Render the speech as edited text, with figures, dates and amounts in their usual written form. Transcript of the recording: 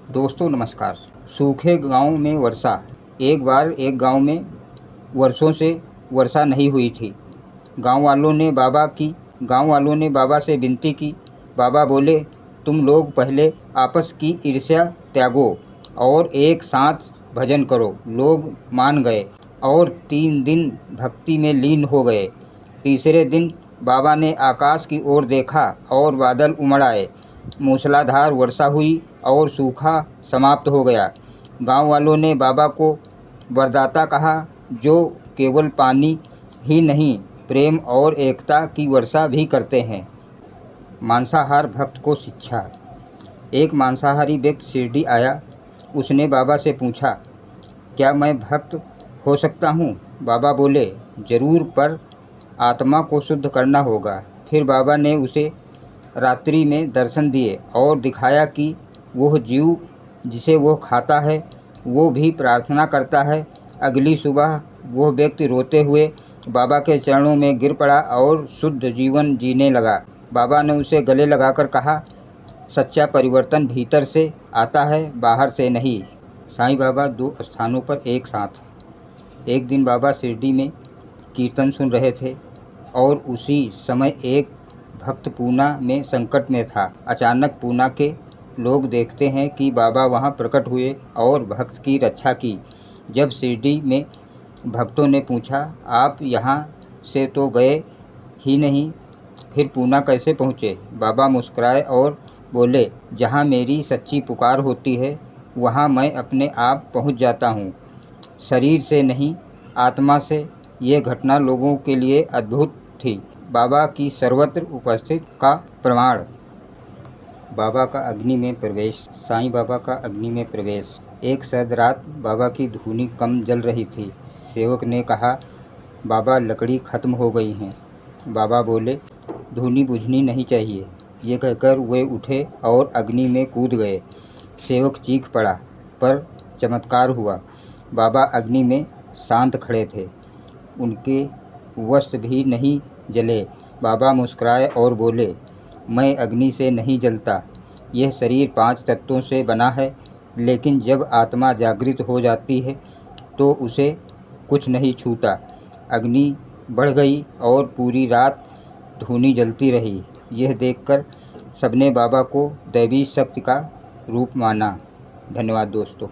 दोस्तों नमस्कार। सूखे गांव में वर्षा। एक बार एक गांव में वर्षों से वर्षा नहीं हुई थी। गांव वालों ने बाबा से विनती की। बाबा बोले, तुम लोग पहले आपस की ईर्ष्या त्यागो और एक साथ भजन करो। लोग मान गए और 3 दिन भक्ति में लीन हो गए। तीसरे दिन बाबा ने आकाश की ओर देखा और बादल उमड़ आए। मूसलाधार वर्षा हुई और सूखा समाप्त हो गया। गांव वालों ने बाबा को वरदाता कहा, जो केवल पानी ही नहीं, प्रेम और एकता की वर्षा भी करते हैं। मांसाहार भक्त को शिक्षा। एक मांसाहारी व्यक्ति शिरडी आया। उसने बाबा से पूछा, क्या मैं भक्त हो सकता हूँ? बाबा बोले, जरूर, पर आत्मा को शुद्ध करना होगा। फिर बाबा ने उसे रात्रि में दर्शन दिए और दिखाया कि वह जीव जिसे वो खाता है वो भी प्रार्थना करता है। अगली सुबह वह व्यक्ति रोते हुए बाबा के चरणों में गिर पड़ा और शुद्ध जीवन जीने लगा। बाबा ने उसे गले लगाकर कहा, सच्चा परिवर्तन भीतर से आता है, बाहर से नहीं। साईं बाबा 2 स्थानों पर एक साथ। एक दिन बाबा शिरडी में कीर्तन सुन रहे थे और उसी समय एक भक्त पूना में संकट में था। अचानक पूना के लोग देखते हैं कि बाबा वहां प्रकट हुए और भक्त की रक्षा की। जब शिरडी में भक्तों ने पूछा, आप यहां से तो गए ही नहीं, फिर पूना कैसे पहुँचे? बाबा मुस्कुराए और बोले, जहां मेरी सच्ची पुकार होती है वहां मैं अपने आप पहुंच जाता हूं, शरीर से नहीं, आत्मा से। ये घटना लोगों के लिए अद्भुत थी। बाबा की सर्वत्र उपस्थिति का प्रमाण। बाबा का अग्नि में प्रवेश। साईं बाबा का अग्नि में प्रवेश। एक सर्द रात बाबा की धूनी कम जल रही थी। सेवक ने कहा, बाबा लकड़ी खत्म हो गई हैं। बाबा बोले, धूनी बुझनी नहीं चाहिए। ये कहकर वे उठे और अग्नि में कूद गए। सेवक चीख पड़ा, पर चमत्कार हुआ। बाबा अग्नि में शांत खड़े थे, उनके वस्त्र भी नहीं जले। बाबा मुस्कुराए और बोले, मैं अग्नि से नहीं जलता। यह शरीर 5 तत्वों से बना है, लेकिन जब आत्मा जागृत हो जाती है तो उसे कुछ नहीं छूता। अग्नि बढ़ गई और पूरी रात धूनी जलती रही। यह देखकर सबने बाबा को दैवी शक्ति का रूप माना। धन्यवाद दोस्तों।